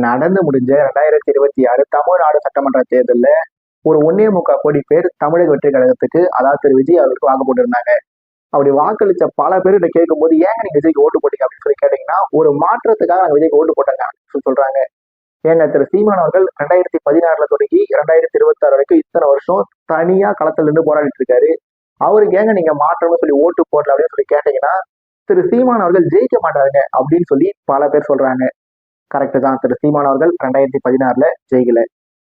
நடந்து முடிஞ்ச 2026 தமிழ்நாடு சட்டமன்ற தேர்தல்ல ஒரு 1.25 கோடி பேர் தமிழக வெற்றி கழகத்துக்கு, அதாவது திரு விஜய் அவருக்கு வாக்கு போட்டிருந்தாங்க. அப்படி வாக்களிச்ச பல பேர்கிட்ட கேட்கும்போது, ஏங்க நீங்க விஜய்க்கு ஓட்டு போட்டீங்க அப்படின்னு சொல்லி கேட்டீங்கன்னா, ஒரு மாற்றத்துக்காக நாங்க விஜய்க்கு ஓட்டு போட்டாங்க அப்படின்னு சொல்றாங்க. ஏங்க திரு சீமான் அவர்கள் 2016 தொடங்கி 2026 வரைக்கும் இத்தனை வருஷம் தனியா களத்துல இருந்து போராடிட்டு இருக்காரு. அவருக்கு ஏங்க நீங்க மாற்றம்னு சொல்லி ஓட்டு போடல அப்படின்னு சொல்லி கேட்டீங்கன்னா, திரு சீமான் அவர்கள் ஜெயிக்க மாட்டாருங்க அப்படின்னு சொல்லி பல பேர் சொல்றாங்க. கரெக்ட் தான். திரு சீமான் அவர்கள் 2016 ஜெயிக்கல,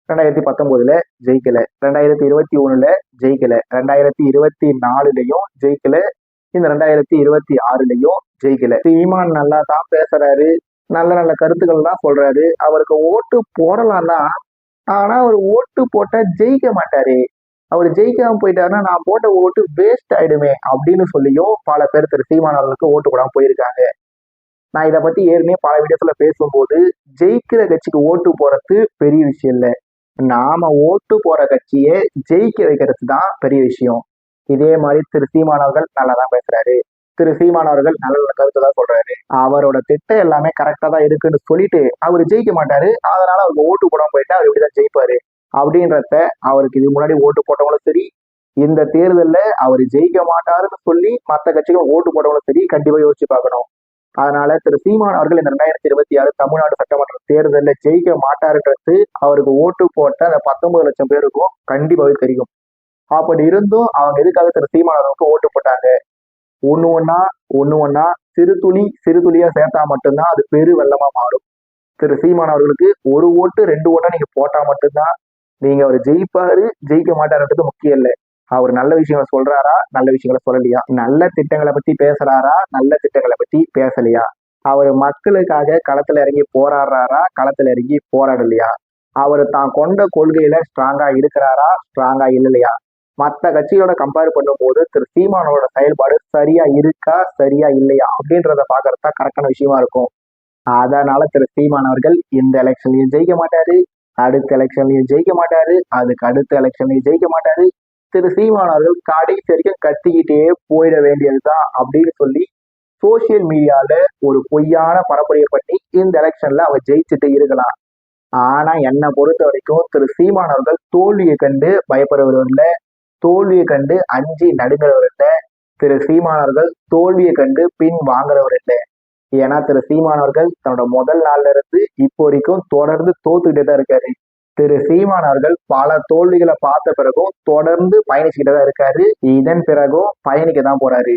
2019 ஜெயிக்கல, 2021 ஜெயிக்கல, 2024 ஜெயிக்கல, இந்த 2026 ஜெயிக்கல. சீமான் நல்லா தான் பேசுறாரு, நல்ல நல்ல கருத்துக்கள் தான் சொல்றாரு, அவருக்கு ஓட்டு போடலாம் தான். ஆனா அவர் ஓட்டு போட்டா ஜெயிக்க மாட்டாரு. அவர் ஜெயிக்காம போயிட்டாருன்னா நான் போட்ட ஓட்டு வேஸ்ட் ஆயிடுமே அப்படின்னு சொல்லியும் பல பேர் திரு சீமான் அவர்களுக்கு ஓட்டு போடாம போயிருக்காங்க. நான் இதை பத்தி ஏற்கனவே பல வீடியோஸ்ல பேசும்போது, ஜெயிக்கிற கட்சிக்கு ஓட்டு போறது பெரிய விஷயம் இல்லை, நாம ஓட்டு போற கட்சியை ஜெயிக்க வைக்கிறது தான் பெரிய விஷயம். இதே மாதிரி திரு சீமான் அவர்கள் நல்லா தான் பேசுறாரு, திரு சீமான் அவர்கள் நல்ல நல்ல கருத்தை தான் சொல்றாரு, அவரோட திட்டம் எல்லாமே கரெக்டா தான் இருக்குன்னு சொல்லிட்டு அவர் ஜெயிக்க மாட்டாரு, அதனால அவருக்கு ஓட்டு போடாம போயிட்டா அவர் எப்படிதான் ஜெயிப்பாரு அப்படின்றத அவருக்கு இது முன்னாடி ஓட்டு போட்டவங்களும் சரி, இந்த தேர்தல்ல அவர் ஜெயிக்க மாட்டாருன்னு சொல்லி மற்ற கட்சிகள் ஓட்டு போட்டவங்களும் சரி கண்டிப்பா யோசிச்சு பார்க்கணும். அதனால திரு சீமான் அவர்கள் இந்த 2026 தமிழ்நாடு சட்டமன்ற தேர்தலில் ஜெயிக்க மாட்டாருன்றது அவருக்கு ஓட்டு போட்ட அந்த 19 லட்சம் பேருக்கும் கண்டிப்பாவே தெரியும். அப்படி இருந்தும் அவங்க எதுக்காக திரு சீமான் அவர்களுக்கு ஓட்டு போட்டாங்க? ஒண்ணு ஒண்ணா சிறு துளியா சேர்த்தா மட்டும்தான் அது பெரு வெள்ளமா மாறும். திரு சீமான் அவர்களுக்கு ஒரு ஓட்டு 2 ஓட்டா நீங்க போட்டா மட்டும்தான் நீங்க அவர் ஜெயிப்பாரு ஜெயிக்க மாட்டாருன்றது முக்கியம் இல்லை. அவர் நல்ல விஷயங்களை சொல்றாரா, நல்ல விஷயங்களை சொல்லலையா, நல்ல திட்டங்களை பத்தி பேசுறாரா, நல்ல திட்டங்களை பத்தி பேசலையா, அவர் மக்களுக்காக களத்துல இறங்கி போராடுறாரா, களத்துல இறங்கி போராடலையா, அவர் தான் கொண்ட கொள்கையில ஸ்ட்ராங்கா இருக்கிறாரா, ஸ்ட்ராங்கா இல்லையா, மற்ற கட்சியோட கம்பேர் பண்ணும்போது திரு சீமானோட செயல்பாடு சரியா இருக்கா, சரியா இல்லையா அப்படின்றத பாக்குறதா கரெக்டான விஷயமா இருக்கும். அதனால திரு சீமான் அவர்கள் இந்த எலெக்ஷன்லயும் ஜெயிக்க மாட்டாரு, அடுத்த எலெக்ஷன்லயும் ஜெயிக்க மாட்டாரு, அதுக்கு அடுத்த எலெக்ஷன்லயும் ஜெயிக்க மாட்டாரு. திரு சீமான் அவர்கள் கடைசி வரைக்கும் கத்திக்கிட்டே போயிட வேண்டியதுதான் அப்படின்னு சொல்லி சோசியல் மீடியால ஒரு பொய்யான பரப்புரையை பண்ணி இந்த எலெக்ஷன்ல அவர் ஜெயிச்சுட்டு இருக்கலாம். ஆனா என்னை பொறுத்த வரைக்கும் திரு சீமான் அவர்கள் தோல்வியை கண்டு பயப்படுறவர் இல்லை, தோல்வியை கண்டு அஞ்சி நடுங்கிறவர் இல்லை, திரு சீமான் அவர்கள் தோல்வியை கண்டு பின் வாங்குறவர் இல்லை. ஏன்னா திரு சீமான் அவர்கள் தன்னோட முதல் நாள்ல இருந்து இப்போ வரைக்கும் தொடர்ந்து தோத்துக்கிட்டே தான் இருக்காரு. திரு சீமான் அவர்கள் பல தோல்விகளை பார்த்த பிறகும் தொடர்ந்து பயணிச்சுக்கிட்டு தான் இருக்காரு, இதன் பிறகும் பயணிக்க தான் போறாரு.